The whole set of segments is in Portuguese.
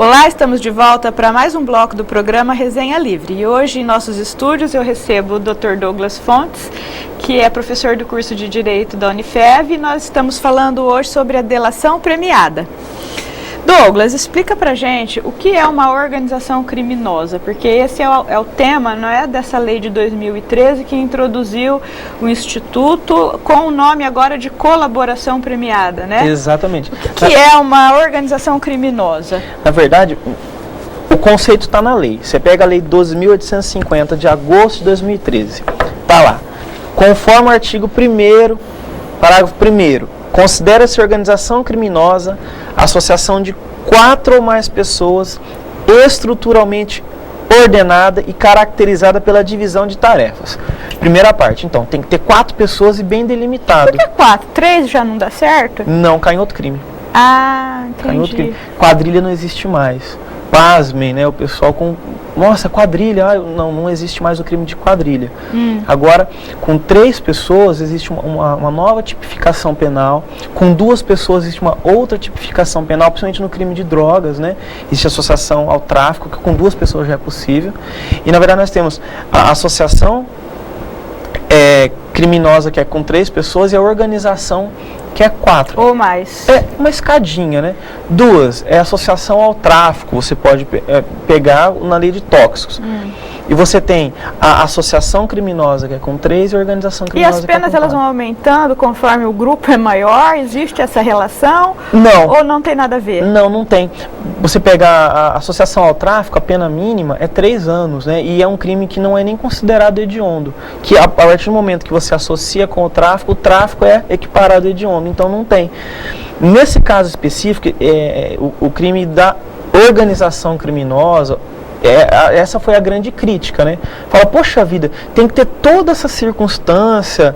Olá, estamos de volta para mais um bloco do programa Resenha Livre. E hoje, em nossos estúdios, eu recebo o Dr. Douglas Fontes, que é professor do curso de Direito da Unifev, e nós estamos falando hoje sobre a delação premiada. Douglas, explica pra gente o que é uma organização criminosa, porque esse é o tema, não é, dessa lei de 2013 que introduziu o Instituto com o nome agora de colaboração premiada, né? Exatamente. O que é uma organização criminosa? Na verdade, o conceito está na lei. Você pega a lei 12.850 de agosto de 2013, tá lá. Conforme o artigo 1º, parágrafo 1º, considera-se organização criminosa a associação de 4 ou mais pessoas estruturalmente ordenada e caracterizada pela divisão de tarefas. Primeira parte, então, tem que ter 4 pessoas e bem delimitado. Por que 4? 3 já não dá certo? Não, cai em outro crime. Ah, entendi. Cai em outro crime. Quadrilha não existe mais. Pasmem, né? O pessoal com... Nossa, quadrilha. Não existe mais o crime de quadrilha. Agora, com 3 pessoas, existe uma nova tipificação penal. Com 2 pessoas, existe uma outra tipificação penal, principalmente no crime de drogas, né? Existe associação ao tráfico, que com 2 pessoas já é possível. E, na verdade, nós temos a associação criminosa, que é com 3 pessoas, e a organização, que é 4. Ou mais. É uma escadinha, né? 2 é associação ao tráfico, você pode pegar na lei de tóxicos. E você tem a associação criminosa, que é com 3, e a organização criminosa, e as penas, que é com 4. elas vão aumentando conforme o grupo é maior? Existe essa relação? Não. Ou não tem nada a ver? Não tem. Você pegar a associação ao tráfico, a pena mínima é 3 anos, né? E é um crime que não é nem considerado hediondo. Que a partir do momento que você associa com o tráfico é equiparado a hediondo. Então não tem. Nesse caso específico, o crime da organização criminosa, essa foi a grande crítica, né? Fala, poxa vida, tem que ter toda essa circunstância,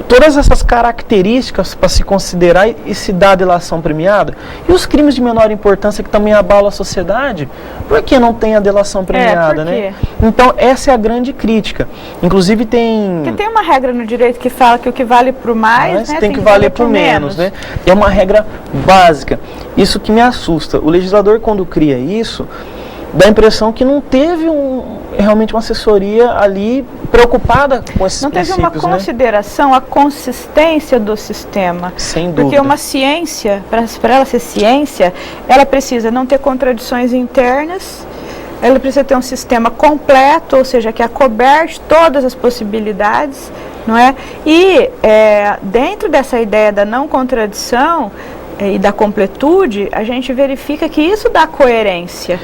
todas essas características para se considerar e se dar a delação premiada. E os crimes de menor importância que também abalam a sociedade, por que não tem a delação premiada, né? Então, essa é a grande crítica. Inclusive tem... Porque tem uma regra no direito que fala que o que vale para o mais, né, tem que valer para o menos, né? É uma regra básica. Isso que me assusta. O legislador, quando cria isso, dá a impressão que não teve realmente uma assessoria ali preocupada com esses princípios. Não teve uma consideração, a consistência do sistema. Sem dúvida. Porque uma ciência, para ela ser ciência, ela precisa não ter contradições internas, ela precisa ter um sistema completo, ou seja, que acoberte todas as possibilidades, não é? E dentro dessa ideia da não contradição e da completude, a gente verifica que isso dá coerência.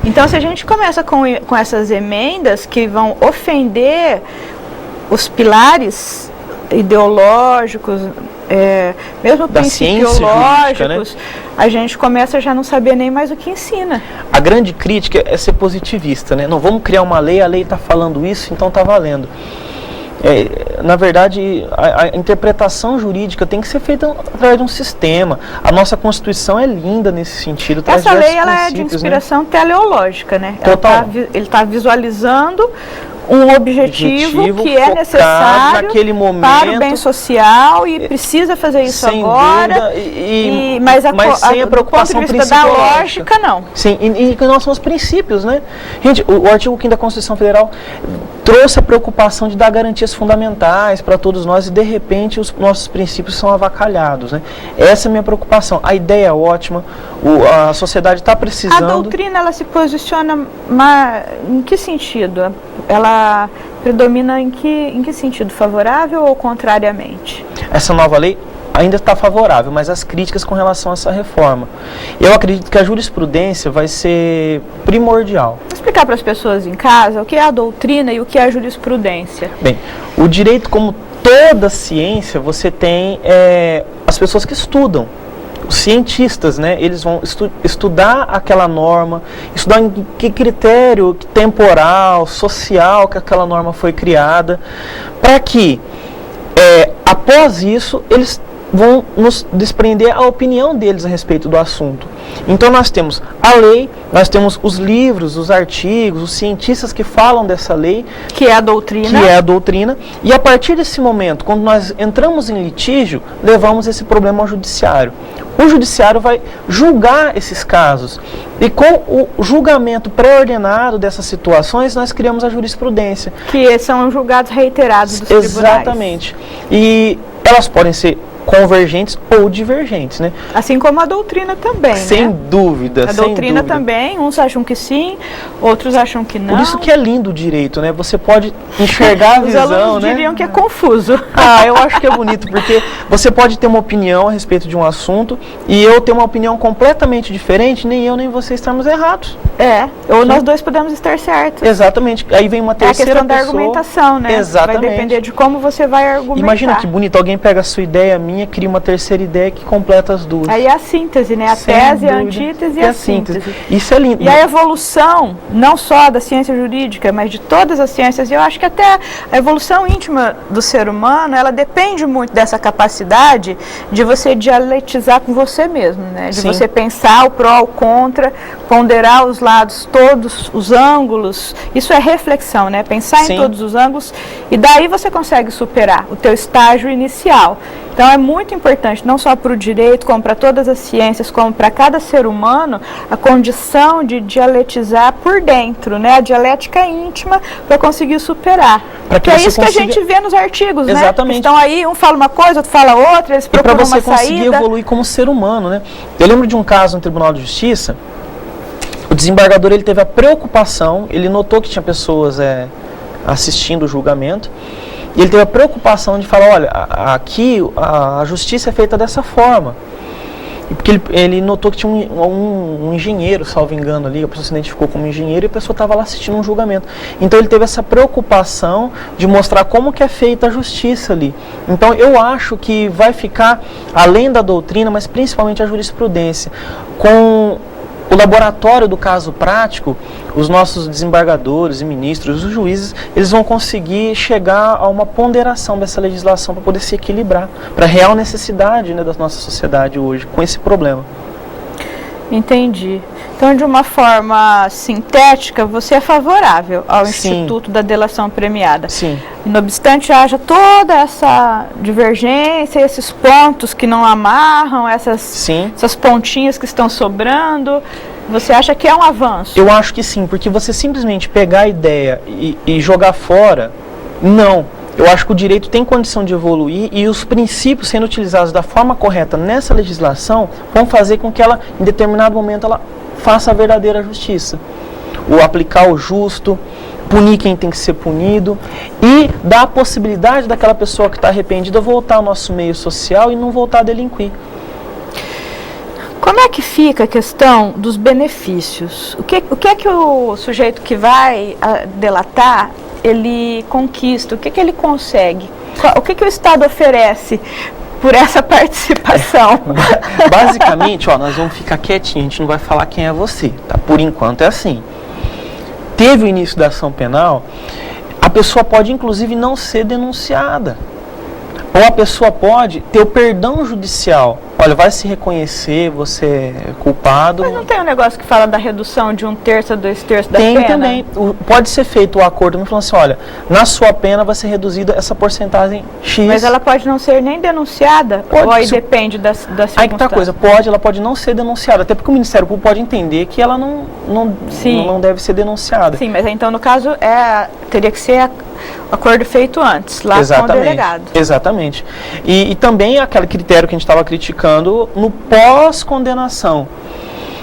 Então, se a gente começa com essas emendas que vão ofender os pilares ideológicos, mesmo principiológicos, né? A gente começa a já não saber nem mais o que ensina. A grande crítica é ser positivista, né? Não vamos criar uma lei, a lei está falando isso, então está valendo. Na verdade, a interpretação jurídica tem que ser feita através de um sistema. A nossa Constituição é linda nesse sentido. Essa lei ela é de inspiração teleológica, né? Ele está visualizando um objetivo que é necessário naquele momento, para o bem social e precisa fazer isso sem agora. Dúvida, mas sem a preocupação do ponto de vista da lógica, não. Sim, e que nós somos princípios, né? Gente, o artigo 5º da Constituição Federal trouxe a preocupação de dar garantias fundamentais para todos nós e, de repente, os nossos princípios são avacalhados, né? Essa é a minha preocupação. A ideia é ótima, a sociedade está precisando... A doutrina, ela se posiciona em que sentido? Ela predomina em que sentido? Favorável ou contrariamente? Essa nova lei ainda está favorável, mas as críticas com relação a essa reforma. Eu acredito que a jurisprudência vai ser primordial. Vou explicar para as pessoas em casa o que é a doutrina e o que é a jurisprudência. Bem, o direito, como toda ciência, você tem as pessoas que estudam. Os cientistas, né, eles vão estudar aquela norma, estudar em que critério temporal, social que aquela norma foi criada, para que, após isso, eles vão nos desprender a opinião deles a respeito do assunto. Então nós temos a lei, nós temos os livros, os artigos, os cientistas que falam dessa lei, que é a doutrina. E a partir desse momento, quando nós entramos em litígio, levamos esse problema ao judiciário. o judiciário vai julgar esses casos. E com o julgamento pré-ordenado dessas situações, nós criamos a jurisprudência. Que são julgados reiterados dos tribunais. Exatamente. E elas podem ser convergentes ou divergentes, né? Assim como a doutrina também, sem né? dúvida, a sem doutrina dúvida. Também, uns acham que sim, outros acham que não. Por isso que é lindo o direito, né? Você pode enxergar a visão, Os alunos diriam que é confuso. Ah, eu acho que é bonito, porque você pode ter uma opinião a respeito de um assunto e eu ter uma opinião completamente diferente, nem eu nem você estamos errados. Ou nós dois podemos estar certos. Exatamente. Aí vem uma terceira pessoa. É a questão da argumentação, né? Exatamente. Vai depender de como você vai argumentar. Imagina que bonito, alguém pega a sua ideia, a minha, cria uma terceira ideia que completa as duas. Aí é a síntese, né? A tese, a antítese e a síntese. Isso é lindo. E a evolução, não só da ciência jurídica, mas de todas as ciências, e eu acho que até a evolução íntima do ser humano, ela depende muito dessa capacidade de você dialetizar com você mesmo, né? De você pensar o pró, o contra, ponderar os lados, todos os ângulos. Isso é reflexão, né? Pensar em todos os ângulos, e daí você consegue superar o teu estágio inicial. Então é muito importante, não só para o direito, como para todas as ciências, como para cada ser humano, a condição de dialetizar por dentro, né? A dialética íntima para conseguir superar. Porque é isso que a gente vê nos artigos, Exatamente. né? Então aí um fala uma coisa, outro fala outra, eles procuram uma saída. E para você conseguir evoluir como ser humano, né? Eu lembro de um caso no Tribunal de Justiça, o desembargador ele teve a preocupação, ele notou que tinha pessoas assistindo o julgamento, e ele teve a preocupação de falar, olha, aqui a justiça é feita dessa forma. Porque ele notou que tinha um engenheiro, salvo engano ali, a pessoa se identificou como engenheiro e a pessoa estava lá assistindo um julgamento. Então ele teve essa preocupação de mostrar como que é feita a justiça ali. Então eu acho que vai ficar, além da doutrina, mas principalmente a jurisprudência, com o laboratório do caso prático, os nossos desembargadores e ministros, os juízes, eles vão conseguir chegar a uma ponderação dessa legislação para poder se equilibrar, para a real necessidade, né, da nossa sociedade hoje, com esse problema. Entendi. Então, de uma forma sintética, você é favorável ao Instituto da Delação Premiada. Sim. Não obstante haja toda essa divergência, esses pontos que não amarram, essas pontinhas que estão sobrando, você acha que é um avanço? Eu acho que sim, porque você simplesmente pegar a ideia e jogar fora, não. Eu acho que o direito tem condição de evoluir e os princípios sendo utilizados da forma correta nessa legislação vão fazer com que ela, em determinado momento, ela faça a verdadeira justiça. O aplicar o justo, punir quem tem que ser punido e dar a possibilidade daquela pessoa que está arrependida voltar ao nosso meio social e não voltar a delinquir. Como é que fica a questão dos benefícios? O que é que o sujeito que vai delatar, ele conquista? O que ele consegue? O que o Estado oferece por essa participação? Basicamente, nós vamos ficar quietinhos, a gente não vai falar quem é você, tá? Por enquanto é assim. Teve o início da ação penal, a pessoa pode inclusive não ser denunciada. Ou a pessoa pode ter o perdão judicial. Olha, vai se reconhecer, você é culpado. Mas não tem um negócio que fala da redução de 1/3 a 2/3 da pena? Tem também. Pode ser feito o acordo, me falando assim, olha, na sua pena vai ser reduzida essa porcentagem X. Mas ela pode não ser nem denunciada? Ou aí depende da circunstância? Aí que tá a coisa, ela pode não ser denunciada, até porque o Ministério Público pode entender que ela não deve ser denunciada. Sim, mas então no caso teria que ser acordo feito antes, lá com o delegado. Exatamente. E também aquele critério que a gente estava criticando no pós-condenação.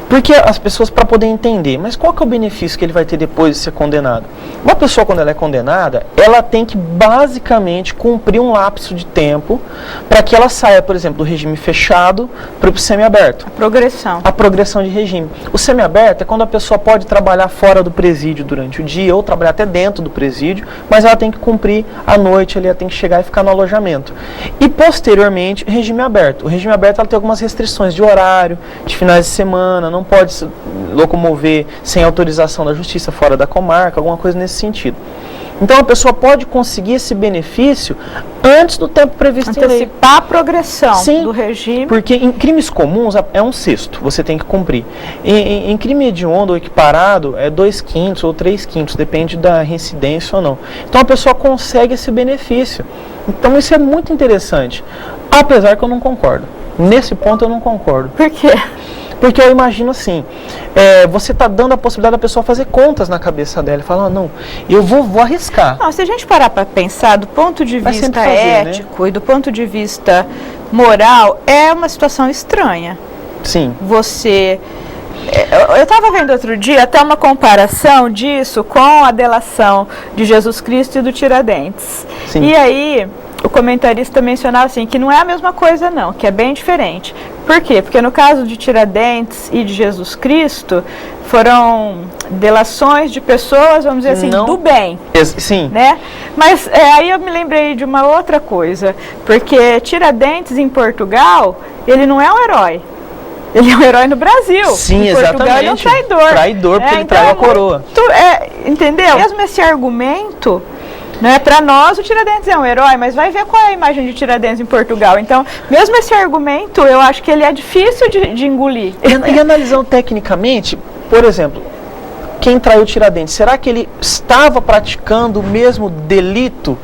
Porque as pessoas, para poder entender, mas qual que é o benefício que ele vai ter depois de ser condenado? Uma pessoa, quando ela é condenada, ela tem que basicamente cumprir um lapso de tempo para que ela saia, por exemplo, do regime fechado para o semiaberto. A progressão de regime. O semiaberto é quando a pessoa pode trabalhar fora do presídio durante o dia ou trabalhar até dentro do presídio, mas ela tem que cumprir à noite, ela tem que chegar e ficar no alojamento. E posteriormente, regime aberto. O regime aberto ela tem algumas restrições de horário, de finais de semana, não pode se locomover sem autorização da justiça fora da comarca, alguma coisa nesse sentido. Então a pessoa pode conseguir esse benefício antes do tempo previsto em lei. Antecipar a progressão do regime. Porque em crimes comuns é 1/6, você tem que cumprir. Em crime hediondo ou equiparado é 2/5 ou 3/5, depende da reincidência ou não. Então a pessoa consegue esse benefício. Então isso é muito interessante, apesar que eu não concordo. Nesse ponto eu não concordo. Por quê? Porque eu imagino assim, você está dando a possibilidade da pessoa fazer contas na cabeça dela e falar, não, eu vou arriscar. Não, se a gente parar para pensar do ponto de vista ético, né, e do ponto de vista moral, é uma situação estranha. Sim. Eu estava vendo outro dia até uma comparação disso com a delação de Jesus Cristo e do Tiradentes. Sim. E aí o comentarista mencionava assim, que não é a mesma coisa não, que é bem diferente. Por quê? Porque no caso de Tiradentes e de Jesus Cristo, foram delações de pessoas, vamos dizer assim, do bem. Sim. Né? Mas aí eu me lembrei de uma outra coisa, porque Tiradentes em Portugal, ele não é um herói. Ele é um herói no Brasil. Sim, em Portugal, ele é um traidor. Traidor, porque ele traiu a coroa. Entendeu? Mesmo esse argumento, né, para nós, o Tiradentes é um herói, mas vai ver qual é a imagem de Tiradentes em Portugal. Então, mesmo esse argumento, eu acho que ele é difícil de engolir. E analisando tecnicamente, por exemplo, quem traiu Tiradentes, será que ele estava praticando o mesmo delito?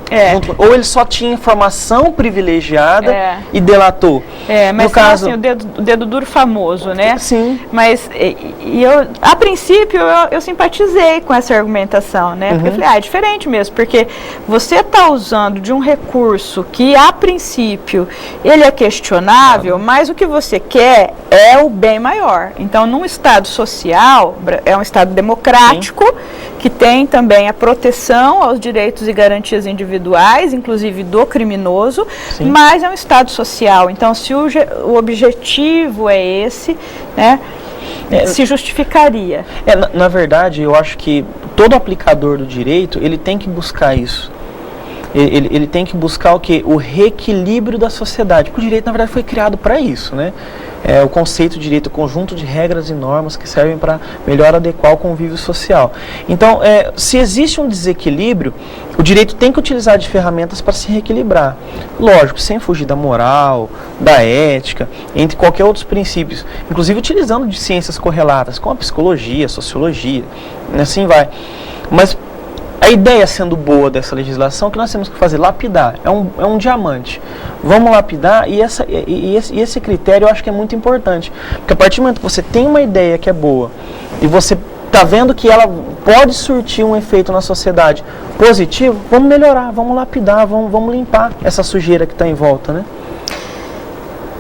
Ou ele só tinha informação privilegiada e delatou? Mas no caso, assim, o dedo duro famoso, né? Sim. Mas a princípio eu simpatizei com essa argumentação, né? Porque eu falei, é diferente mesmo, porque você está usando de um recurso que a princípio ele é questionável, mas o que você quer é o bem maior. Então, num Estado social, é um Estado democrático, que tem também a proteção aos direitos e garantias individuais, inclusive do criminoso, mas é um Estado social. Então, se o objetivo é esse, né, se justificaria. Na verdade, eu acho que todo aplicador do direito, ele tem que buscar isso. Ele tem que buscar o quê? O reequilíbrio da sociedade. Porque o direito, na verdade, foi criado para isso, né? O conceito de direito, o conjunto de regras e normas que servem para melhor adequar o convívio social. Então, se existe um desequilíbrio, o direito tem que utilizar de ferramentas para se reequilibrar. Lógico, sem fugir da moral, da ética, entre qualquer outros princípios. Inclusive utilizando de ciências correlatas, como a psicologia, a sociologia, assim vai. Mas a ideia sendo boa dessa legislação, que nós temos que fazer, lapidar, é um diamante. Vamos lapidar, e esse critério eu acho que é muito importante. Porque a partir do momento que você tem uma ideia que é boa, e você está vendo que ela pode surtir um efeito na sociedade positivo, vamos melhorar, vamos lapidar, vamos limpar essa sujeira que está em volta, né?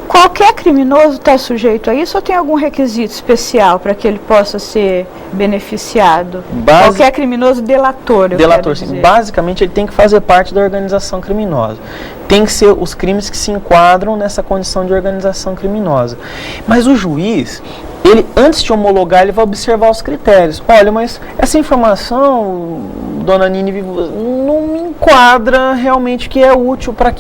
Qualquer criminoso está sujeito a isso ou tem algum requisito especial para que ele possa ser beneficiado? Qualquer criminoso delator, Delator, sim. Basicamente, ele tem que fazer parte da organização criminosa. Tem que ser os crimes que se enquadram nessa condição de organização criminosa. Mas o juiz, ele, antes de homologar, ele vai observar os critérios. Olha, mas essa informação, dona Nini, não me enquadra realmente que é útil para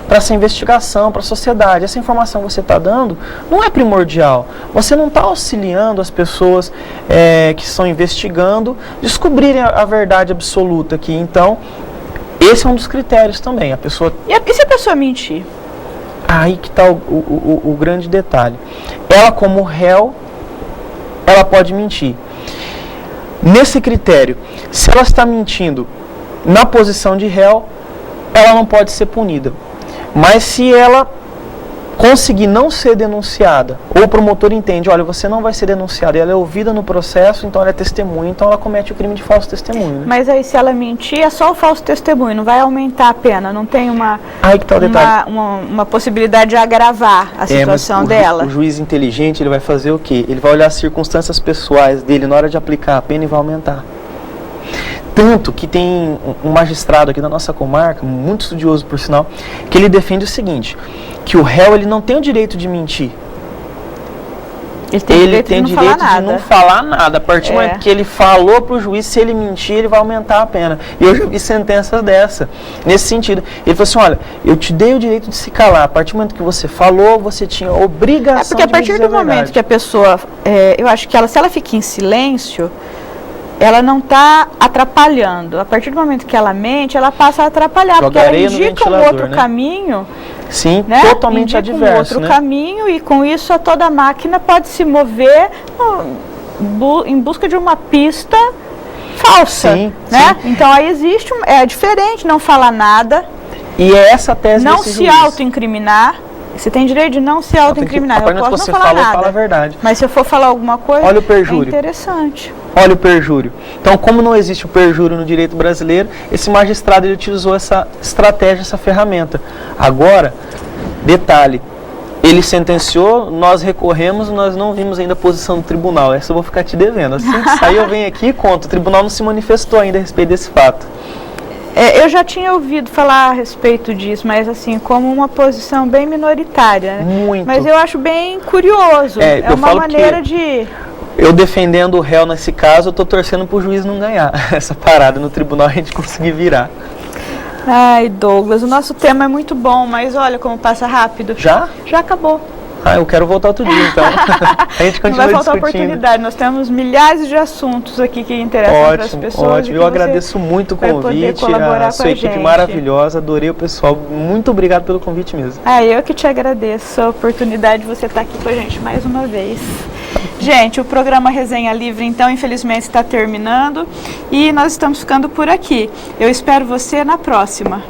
essa investigação, para a sociedade. Essa informação que você está dando não é primordial. Você não está auxiliando as pessoas que estão investigando descobrirem a verdade absoluta aqui. Então, esse é um dos critérios também. A pessoa... E se a pessoa mentir? Aí que está o grande detalhe. Ela, como réu, ela pode mentir. Nesse critério, se ela está mentindo na posição de réu, ela não pode ser punida. Mas se ela conseguir não ser denunciada, ou o promotor entende, olha, você não vai ser denunciada, e ela é ouvida no processo, então ela é testemunha, então ela comete o crime de falso testemunho. Né? Mas aí se ela mentir, é só o falso testemunho, não vai aumentar a pena, não tem uma possibilidade de agravar a situação dela. O juiz inteligente, ele vai fazer o quê? Ele vai olhar as circunstâncias pessoais dele na hora de aplicar a pena e vai aumentar. Tanto que tem um magistrado aqui da nossa comarca, muito estudioso por sinal, que ele defende o seguinte, que o réu ele não tem o direito de mentir. Ele tem direito de não falar nada. A partir do momento que ele falou para o juiz, se ele mentir, ele vai aumentar a pena. E eu já vi sentenças dessa, nesse sentido. Ele falou assim, olha, eu te dei o direito de se calar. A partir do momento que você falou, você tinha a obrigação de dizer a verdade. Porque a partir do momento que a pessoa, eu acho que se ela fica em silêncio, ela não está atrapalhando. A partir do momento que ela mente, ela passa a atrapalhar, porque ela indica um outro caminho. Sim, né? Totalmente adverso. Um outro caminho, e com isso toda a máquina pode se mover em busca de uma pista falsa. Sim, né? sim. Então aí existe é diferente não falar nada, e é essa tese não desse se juiz. autoincriminar. Você tem direito de não se autoincriminar. Eu Apenas posso você não falar falou, nada. fala a verdade. Mas se eu for falar alguma coisa, Olha o perjúrio. é interessante. Olha o perjúrio. Então, como não existe o perjúrio no direito brasileiro, esse magistrado ele utilizou essa estratégia, essa ferramenta. Agora, detalhe, ele sentenciou, nós recorremos, nós não vimos ainda a posição do tribunal. Essa eu vou ficar te devendo. Assim que sair, eu venho aqui e conto. O tribunal não se manifestou ainda a respeito desse fato. Eu já tinha ouvido falar a respeito disso, mas assim, como uma posição bem minoritária, né? Muito. Mas eu acho bem curioso. É eu uma falo maneira que de... Eu defendendo o réu nesse caso, eu estou torcendo para o juiz não ganhar essa parada no tribunal, a gente conseguir virar. Ai, Douglas, o nosso tema é muito bom, mas olha como passa rápido. Já? Já acabou. Ah, eu quero voltar outro dia, então. A gente continua Não vai faltar discutindo. oportunidade, nós temos milhares de assuntos aqui que interessam para as pessoas. Ótimo, eu agradeço muito o convite, a sua equipe maravilhosa, adorei o pessoal, muito obrigado pelo convite mesmo. Eu que te agradeço a oportunidade de você estar aqui com a gente mais uma vez. Gente, o programa Resenha Livre, então, infelizmente está terminando e nós estamos ficando por aqui. Eu espero você na próxima.